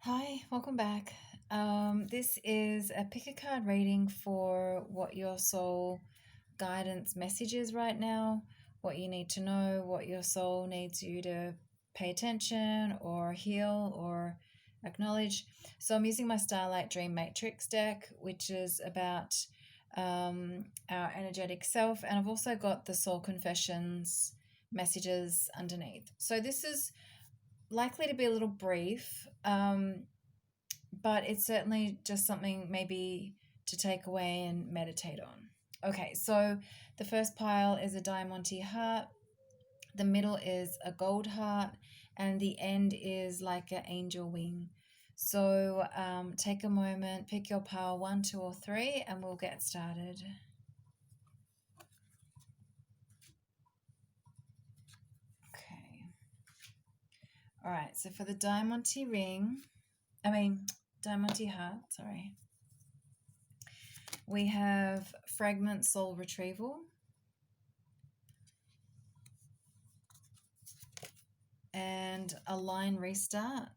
Hi, welcome back. This is a pick a card reading for what your soul guidance message is right now, what you need to know, what your soul needs you to pay attention or heal or acknowledge. So I'm using my Starlight Dream Matrix deck, which is about our energetic self, and I've also got the Soul Confessions messages underneath. So this is likely to be a little brief, but it's certainly just something maybe to take away and meditate on. Okay, so the first pile is a diamante heart, the middle is a gold heart, and the end is like an angel wing. So take a moment, pick your pile 1, 2, or 3, and we'll get started. Okay. All right, so for the diamante diamante heart, sorry. We have fragment soul retrieval, and a line restart,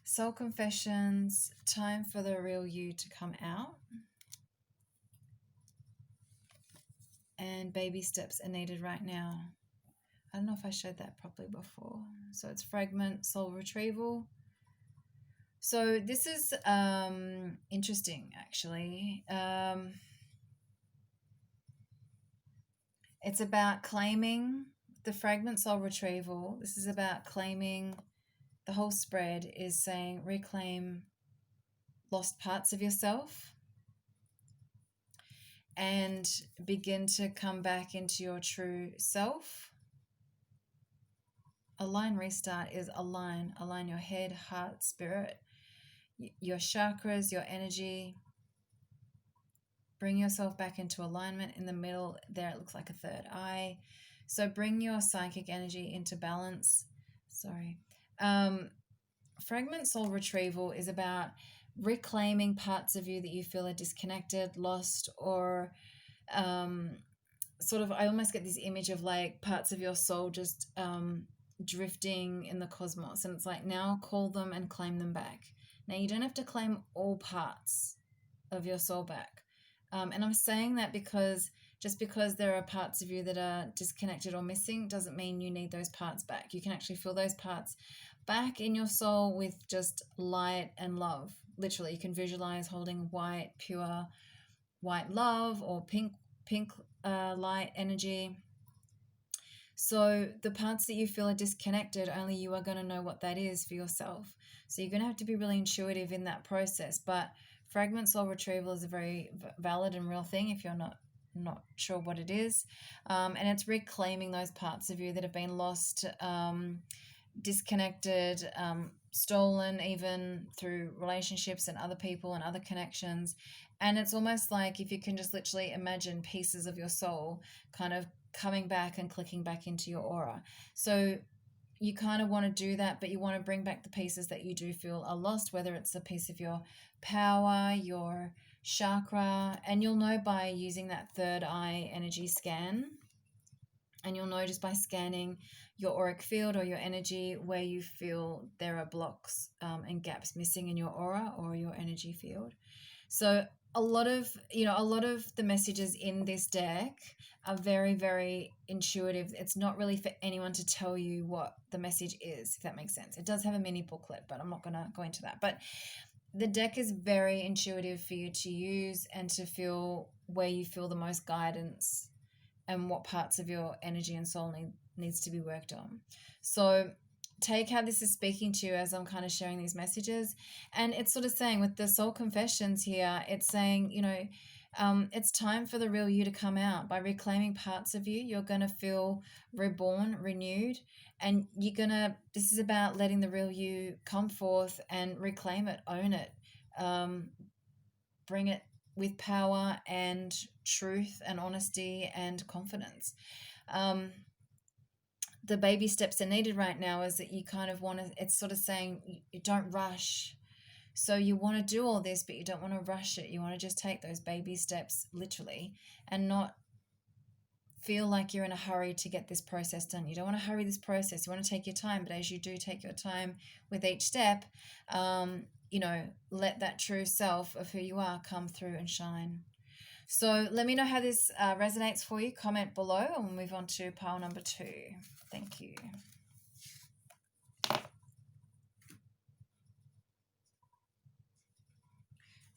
soul confessions, time for the real you to come out, and baby steps are needed right now. I don't know if I showed that properly before. So it's fragment soul retrieval. So this is interesting, actually. It's about claiming the fragment soul retrieval. This is about claiming. The whole spread is saying reclaim lost parts of yourself and begin to come back into your true self. A line restart is align your head, heart, spirit, your chakras, your energy. Bring yourself back into alignment. In the middle there it looks like a third eye. So bring your psychic energy into balance. Fragment soul retrieval is about reclaiming parts of you that you feel are disconnected, lost, or sort of, I almost get this image of like parts of your soul just drifting in the cosmos, and it's like, now call them and claim them back. Now you don't have to claim all parts of your soul back, and I'm saying that because just because there are parts of you that are disconnected or missing doesn't mean you need those parts back. You can actually feel those parts back in your soul with just light and love. Literally, you can visualize holding white, pure white love, or pink light energy. So the parts that you feel are disconnected, only you are going to know what that is for yourself. So you're going to have to be really intuitive in that process. But fragment soul retrieval is a very valid and real thing if you're not sure what it is. And it's reclaiming those parts of you that have been lost, disconnected, stolen, even through relationships and other people and other connections. And it's almost like if you can just literally imagine pieces of your soul kind of coming back and clicking back into your aura. So you kind of want to do that, but you want to bring back the pieces that you do feel are lost, whether it's a piece of your power, your chakra, and you'll know by using that third eye energy scan. And you'll know just by scanning your auric field or your energy where you feel there are blocks and gaps missing in your aura or your energy field. So a lot of the messages in this deck are very, very intuitive. It's not really for anyone to tell you what the message is, if that makes sense. It does have a mini booklet, but I'm not going to go into that. But the deck is very intuitive for you to use and to feel where you feel the most guidance and what parts of your energy and soul needs to be worked on. So take how this is speaking to you as I'm kind of sharing these messages. And it's sort of saying with the soul confessions here, it's saying, it's time for the real you to come out. By reclaiming parts of you, you're going to feel reborn, renewed, and this is about letting the real you come forth and reclaim it, own it, bring it with power and truth and honesty and confidence. The baby steps are needed right now is that you kind of want to, it's sort of saying you don't rush. So you want to do all this, but you don't want to rush it. You want to just take those baby steps literally and not feel like you're in a hurry to get this process done. You don't want to hurry this process. You want to take your time, but as you do take your time with each step, let that true self of who you are come through and shine. So let me know how this resonates for you. Comment below and we'll move on to pile number 2. Thank you.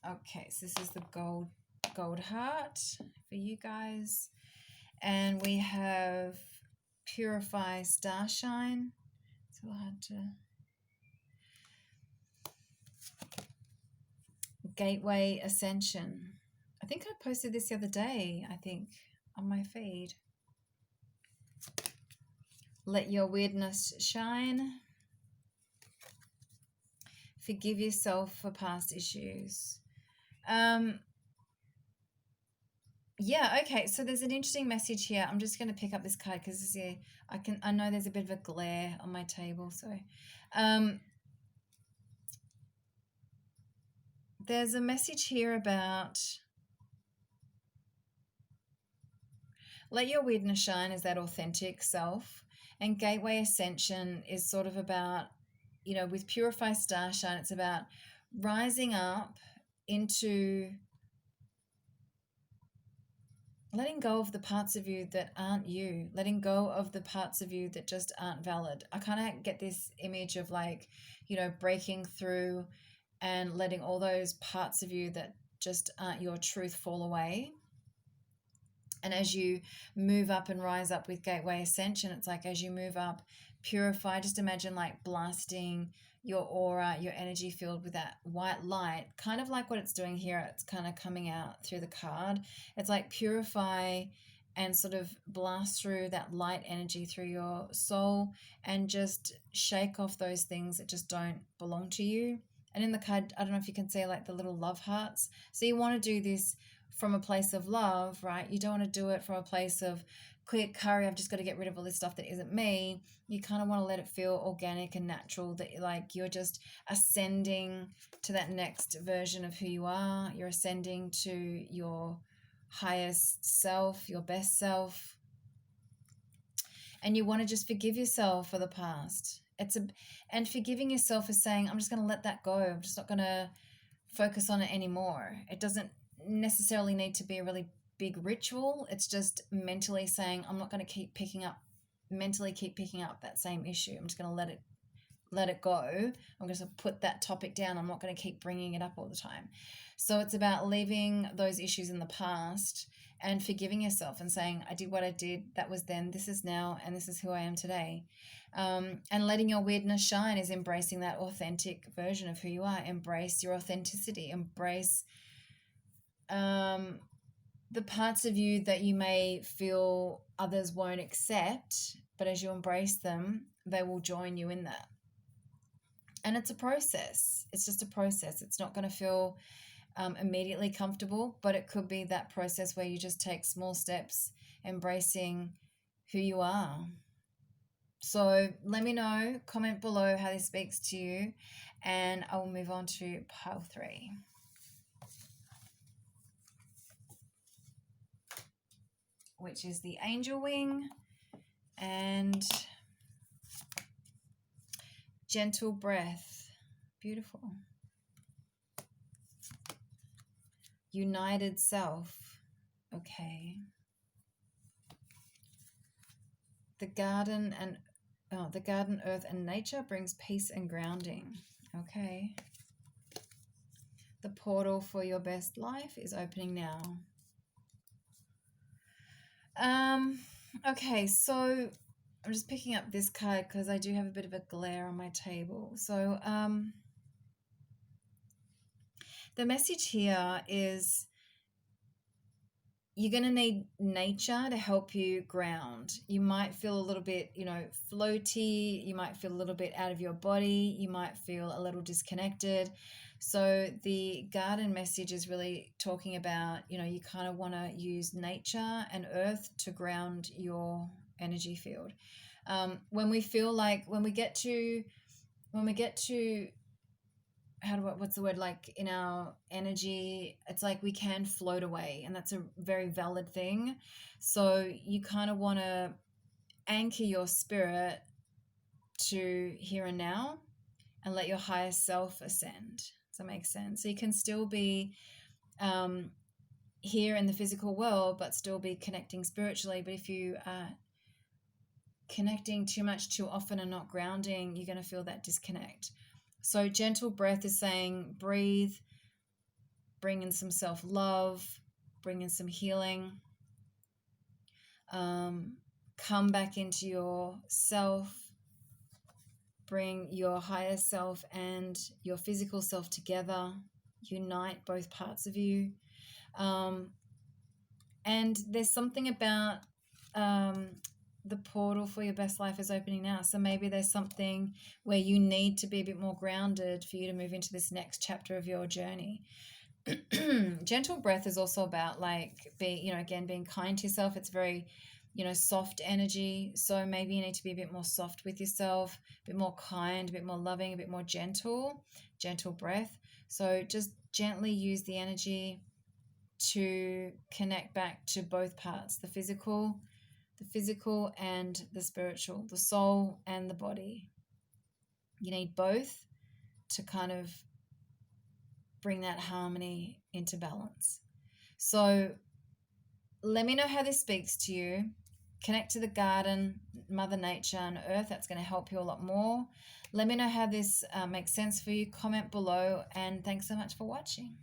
Okay, so this is the gold heart for you guys. And we have Purify Starshine. It's a little hard to... Gateway Ascension. I think I posted this the other day, on my feed. Let your weirdness shine. Forgive yourself for past issues. Yeah, okay, so there's an interesting message here. I'm just going to pick up this card because I know there's a bit of a glare on my table, so there's a message here about let your weirdness shine as that authentic self, and Gateway Ascension is sort of about, with Purify Starshine, it's about rising up into letting go of the parts of you that aren't you, letting go of the parts of you that just aren't valid. I kind of get this image of breaking through and letting all those parts of you that just aren't your truth fall away. And as you move up and rise up with Gateway Ascension, it's like as you move up, purify, just imagine like blasting your aura, your energy field with that white light, kind of like what it's doing here. It's kind of coming out through the card. It's like purify and sort of blast through that light energy through your soul and just shake off those things that just don't belong to you. And in the card, I don't know if you can see like the little love hearts. So you want to do this from a place of love, right? You don't want to do it from a place of quick hurry, I've just got to get rid of all this stuff that isn't me. You kind of want to let it feel organic and natural, that you're just ascending to that next version of who you are. You're ascending to your highest self, your best self. And you want to just forgive yourself for the past. And forgiving yourself is saying, I'm just going to let that go. I'm just not going to focus on it anymore. It doesn't necessarily need to be a really big ritual. It's just mentally saying, I'm not going to keep picking up that same issue. I'm just going to let it go. I'm going to put that topic down. I'm not going to keep bringing it up all the time. So it's about leaving those issues in the past and forgiving yourself and saying, I did what I did. That was then, this is now, and this is who I am today. And letting your weirdness shine is embracing that authentic version of who you are. Embrace your authenticity. Embrace the parts of you that you may feel others won't accept, but as you embrace them, they will join you in that. And it's a process. It's just a process. It's not going to feel immediately comfortable, but it could be that process where you just take small steps, embracing who you are. So let me know, comment below how this speaks to you, and I will move on to pile 3. Which is the angel wing and gentle breath. Beautiful. United self. Okay. The garden, earth, and nature brings peace and grounding. Okay. The portal for your best life is opening now. Okay, so I'm just picking up this card because I do have a bit of a glare on my table. So the message here is you're going to need nature to help you ground. You might feel a little bit, floaty. You might feel a little bit out of your body. You might feel a little disconnected. So the garden message is really talking about, you kind of want to use nature and earth to ground your energy field. When we get to what's the word, like in our energy, it's like we can float away, and that's a very valid thing. So you kind of want to anchor your spirit to here and now and let your higher self ascend. Does that make sense? So you can still be here in the physical world, but still be connecting spiritually. But if you are connecting too much too often and not grounding, you're going to feel that disconnect. So gentle breath is saying breathe, bring in some self-love, bring in some healing, come back into yourself, bring your higher self and your physical self together, unite both parts of you. And there's something about the portal for your best life is opening now. So maybe there's something where you need to be a bit more grounded for you to move into this next chapter of your journey. Gentle breath is also about like being kind to yourself. It's very, soft energy. So maybe you need to be a bit more soft with yourself, a bit more kind, a bit more loving, a bit more gentle breath. So just gently use the energy to connect back to both parts, the physical and the spiritual, the soul and the body. You need both to kind of bring that harmony into balance. So let me know how this speaks to you. Connect to the garden, Mother Nature and Earth. That's going to help you a lot more. Let me know how this makes sense for you. Comment below, and thanks so much for watching.